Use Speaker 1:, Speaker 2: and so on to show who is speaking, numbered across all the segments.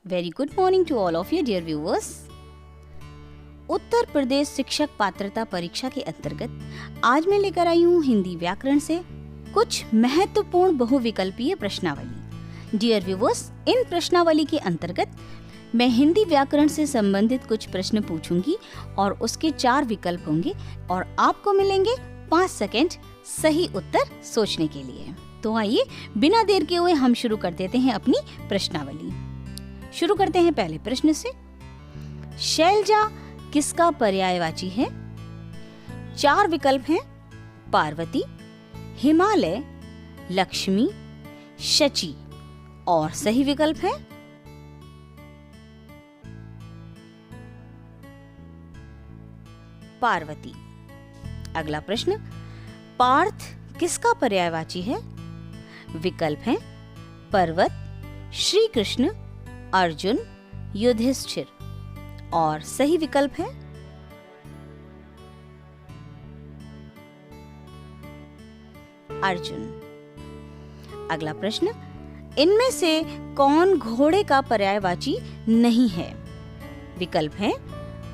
Speaker 1: Very good morning to all of you dear viewers. Uttar Pradesh शिक्षक पात्रता परीक्षा के अंतर्गत आज मैं लेकर आई हूँ हिंदी व्याकरण से कुछ महत्वपूर्ण बहुविकल्पीय प्रश्नावली। डियर व्यूवर्स, इन प्रश्नावली के अंतर्गत मैं हिंदी व्याकरण से संबंधित कुछ प्रश्न पूछूंगी और उसके 4 विकल्प होंगे और आपको मिलेंगे 5 सेकंड सही उत्तर सोचने के लिए। तो आइए बिना देर के हुए हम शुरू कर देते हैं अपनी प्रश्नावली। शुरू करते हैं पहले प्रश्न से। शैलजा किसका पर्यायवाची है? 4 विकल्प हैं: पार्वती, हिमालय, लक्ष्मी, शची और सही विकल्प है पार्वती। अगला प्रश्न, पार्थ किसका पर्यायवाची है? विकल्प हैं पर्वत, श्री कृष्ण, अर्जुन, युधिष्ठिर और सही विकल्प है अर्जुन। अगला प्रश्न, इनमें से कौन घोड़े का पर्यायवाची नहीं है? विकल्प हैं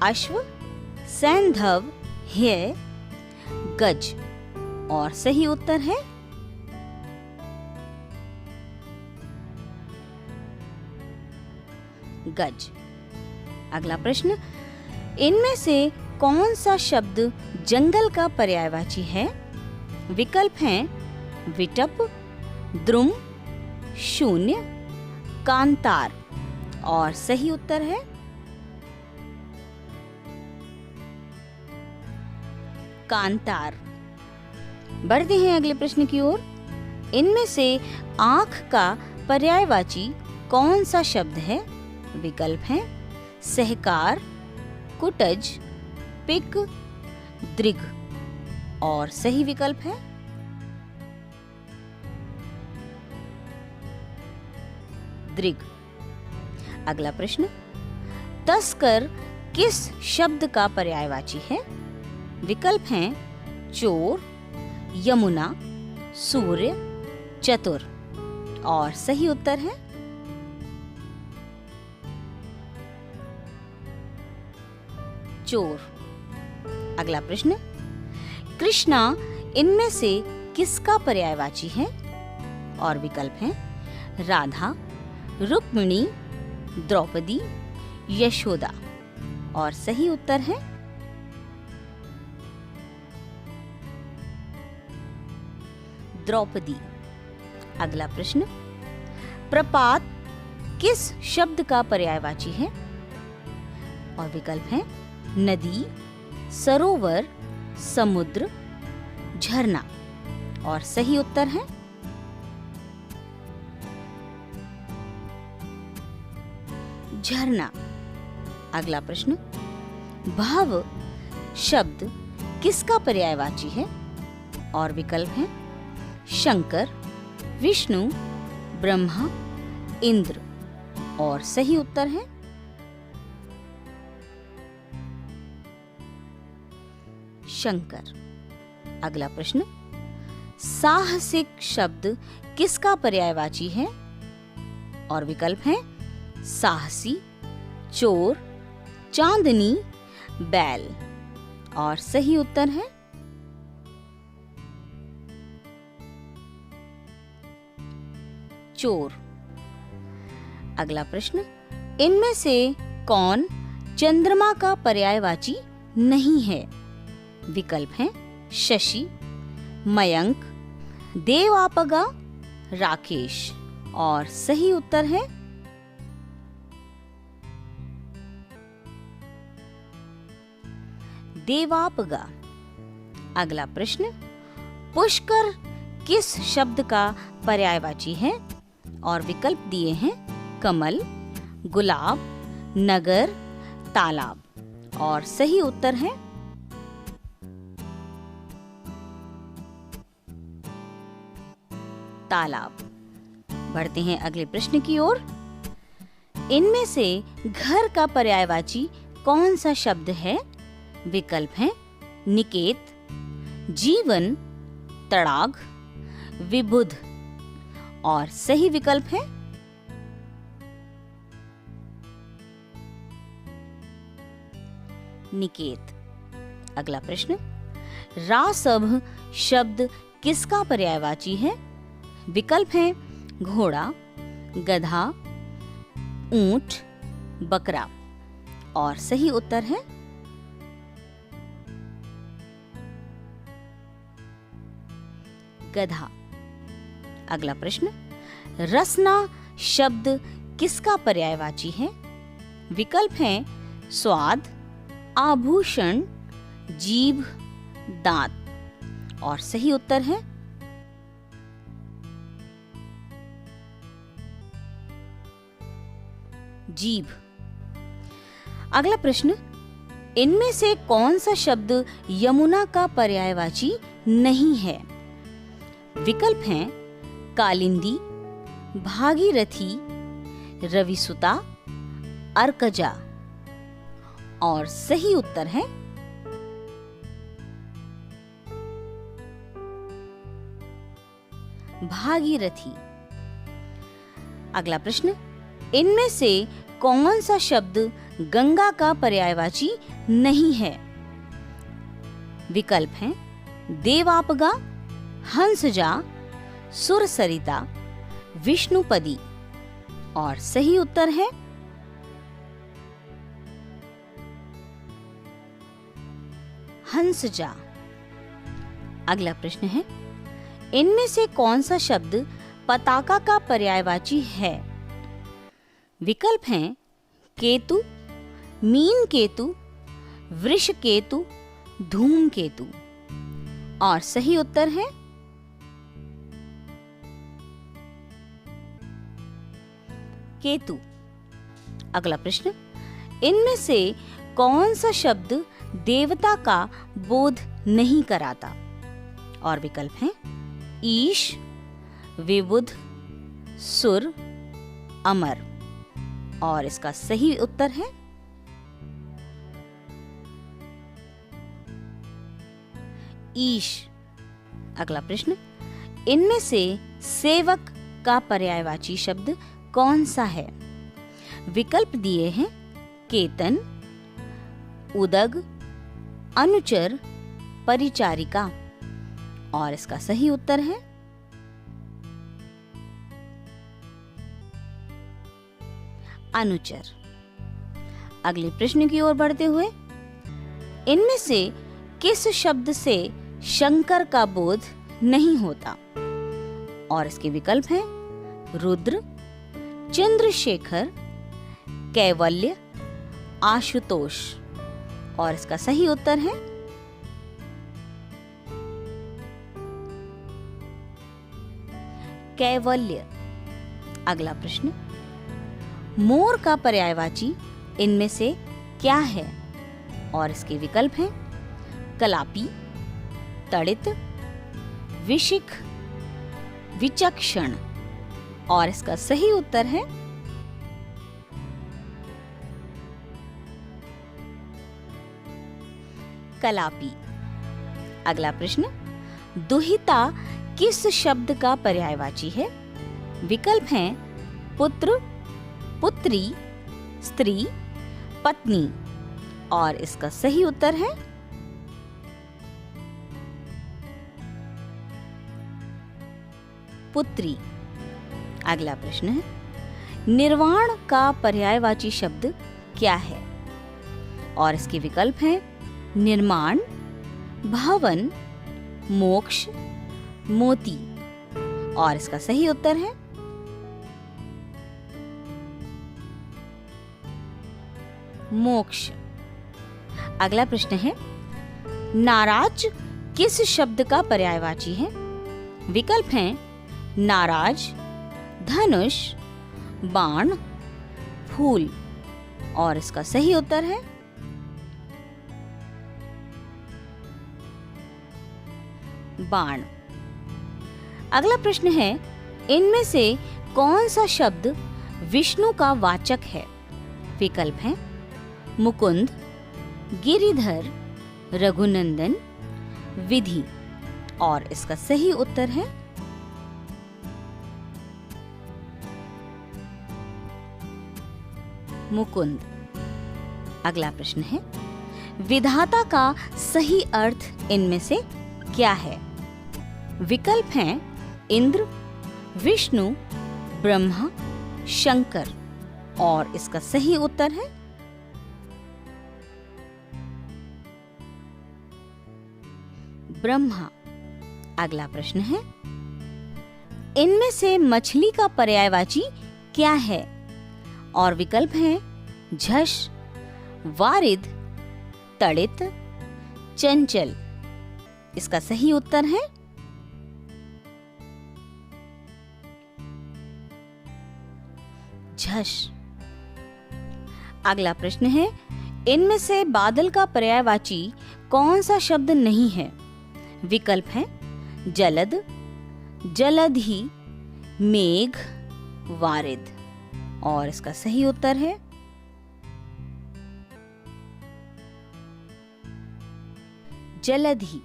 Speaker 1: अश्व, सैंधव, है, गज और सही उत्तर है गज। अगला प्रश्न, इनमें से कौन सा शब्द जंगल का पर्यायवाची है? विकल्प हैं विटप, द्रुम, शून्य, कांतार और सही उत्तर है कांतार। बढ़ते हैं अगले प्रश्न की ओर। इनमें से आंख का पर्यायवाची कौन सा शब्द है? विकल्प हैं सहकार, कुटज, पिक, दृग और सही विकल्प है दृग। अगला प्रश्न, तस्कर किस शब्द का पर्यायवाची है? विकल्प हैं चोर, यमुना, सूर्य, चतुर और सही उत्तर है चोर। अगला प्रश्न, कृष्णा इनमें से किसका पर्यायवाची है? और विकल्प हैं राधा, रुक्मिणी, द्रौपदी, यशोदा और सही उत्तर है द्रौपदी। अगला प्रश्न, प्रपात किस शब्द का पर्यायवाची है? और विकल्प हैं नदी, सरोवर, समुद्र, झरना और सही उत्तर है झरना। अगला प्रश्न, भाव शब्द किसका पर्यायवाची है? और विकल्प हैं शंकर, विष्णु, ब्रह्मा, इंद्र और सही उत्तर है शंकर। अगला प्रश्न, साहसिक शब्द किसका पर्यायवाची है? और विकल्प हैं साहसी, चोर, चांदनी, बैल और सही उत्तर है चोर। अगला प्रश्न, इनमें से कौन चंद्रमा का पर्यायवाची नहीं है? विकल्प हैं शशि, मयंक, देवापगा, राकेश और सही उत्तर है देवापगा। अगला प्रश्न, पुष्कर किस शब्द का पर्यायवाची है? और विकल्प दिए हैं कमल, गुलाब, नगर, तालाब और सही उत्तर है तालाब। बढ़ते हैं अगले प्रश्न की ओर। इनमें से घर का पर्यायवाची कौन सा शब्द है? विकल्प हैं निकेत, जीवन, तड़ाग, विबुध और सही विकल्प है निकेत। अगला प्रश्न, रासभ शब्द किसका पर्यायवाची है? विकल्प हैं घोड़ा, गधा, ऊंट, बकरा। और सही उत्तर है गधा। अगला प्रश्न, रसना शब्द किसका पर्यायवाची है? विकल्प हैं स्वाद, आभूषण, जीभ, दांत। और सही उत्तर है जीभ। अगला प्रश्न, इनमें से कौन सा शब्द यमुना का पर्यायवाची नहीं है? विकल्प हैं कालिंदी, भागीरथी, रविसुता, अर्कजा। और सही उत्तर है भागीरथी। अगला प्रश्न, इनमें से कौन सा शब्द गंगा का पर्यायवाची नहीं है? विकल्प हैं देवापगा, हंसजा, सुरसरिता, विष्णुपदी। और सही उत्तर है हंसजा। अगला प्रश्न है, इनमें से कौन सा शब्द पताका का पर्यायवाची है? विकल्प हैं केतु, मीन केतु, वृष केतु, धूम केतु। और सही उत्तर है केतु। अगला प्रश्न, इनमें से कौन सा शब्द देवता का बोध नहीं कराता? और विकल्प हैं ईश, विबुध, सुर, अमर। और इसका सही उत्तर है ईश। अगला प्रश्न, इनमें से सेवक का पर्यायवाची शब्द कौन सा है? विकल्प दिए हैं केतन, उदग, अनुचर, परिचारिका। और इसका सही उत्तर है अनुचर। अगले प्रश्न की ओर बढ़ते हुए, इनमें से किस शब्द से शंकर का बोध नहीं होता? और इसके विकल्प हैं रुद्र, चंद्रशेखर, कैवल्य, आशुतोष। और इसका सही उत्तर है कैवल्य। अगला प्रश्न, मोर का पर्यायवाची इनमें से क्या है? और इसके विकल्प हैं कलापी, तड़ित, विशिख, विचक्षण। और इसका सही उत्तर है कलापी। अगला प्रश्न, दुहिता किस शब्द का पर्यायवाची है? विकल्प हैं पुत्र, पुत्री, स्त्री, पत्नी। और इसका सही उत्तर है पुत्री। अगला प्रश्न है, निर्वाण का पर्यायवाची शब्द क्या है? और इसके विकल्प हैं निर्माण, भवन, मोक्ष, मोती। और इसका सही उत्तर है मोक्ष। अगला प्रश्न है, नाराज किस शब्द का पर्यायवाची है? विकल्प हैं नाराज, धनुष, बाण, फूल। और इसका सही उत्तर है बाण। अगला प्रश्न है, इनमें से कौन सा शब्द विष्णु का वाचक है? विकल्प हैं मुकुंद, गिरिधर, रघुनंदन, विधि। और इसका सही उत्तर है मुकुंद। अगला प्रश्न है, विधाता का सही अर्थ इनमें से क्या है? विकल्प हैं इंद्र, विष्णु, ब्रह्मा, शंकर। और इसका सही उत्तर है ब्रह्मा। अगला प्रश्न है, इनमें से मछली का पर्यायवाची क्या है? और विकल्प हैं झष, वारिद, तड़ित, चंचल। इसका सही उत्तर है झष। अगला प्रश्न है, इनमें से बादल का पर्यायवाची कौन सा शब्द नहीं है? विकल्प हैं जलद, जलधि, मेघ, वारिद। और इसका सही उत्तर है जलधि।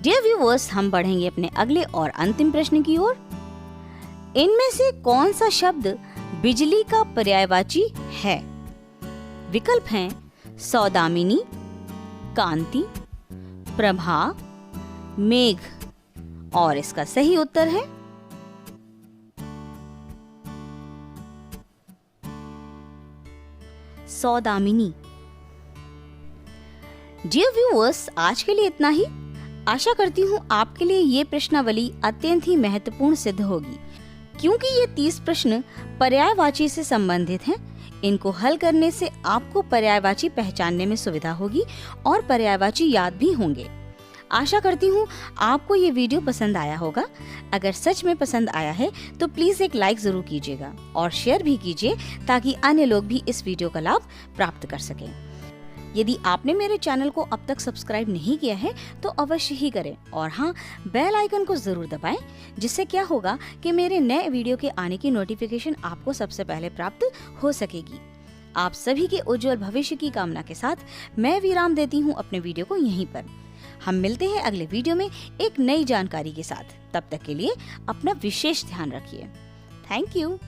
Speaker 1: डियर व्यूअर्स, हम बढ़ेंगे अपने अगले और अंतिम प्रश्न की ओर। इनमें से कौन सा शब्द बिजली का पर्यायवाची है? विकल्प हैं सौदामिनी, कांति, प्रभा, मेघ। और इसका सही उत्तर है सौदामिनी। डियर व्यूअर्स, आज के लिए इतना ही। आशा करती हूँ आपके लिए ये प्रश्नावली अत्यंत ही महत्वपूर्ण सिद्ध होगी, क्योंकि ये 30 प्रश्न पर्यायवाची से संबंधित हैं। इनको हल करने से आपको पर्यायवाची पहचानने में सुविधा होगी और पर्यायवाची याद भी होंगे। आशा करती हूँ आपको ये वीडियो पसंद आया होगा। अगर सच में पसंद आया है तो प्लीज एक लाइक जरूर कीजिएगा और शेयर भी कीजिए, ताकि अन्य लोग भी इस वीडियो का लाभ प्राप्त कर सकें। यदि आपने मेरे चैनल को अब तक सब्सक्राइब नहीं किया है तो अवश्य ही करें, और हाँ, बेल आइकन को जरूर दबाएं, जिससे क्या होगा कि मेरे नए वीडियो के आने की नोटिफिकेशन आपको सबसे पहले प्राप्त हो सकेगी। आप सभी के उज्जवल भविष्य की कामना के साथ मैं विराम देती हूँ अपने वीडियो को यहीं पर। हम मिलते हैं अगले वीडियो में एक नई जानकारी के साथ। तब तक के लिए अपना विशेष ध्यान रखिए। Thank you.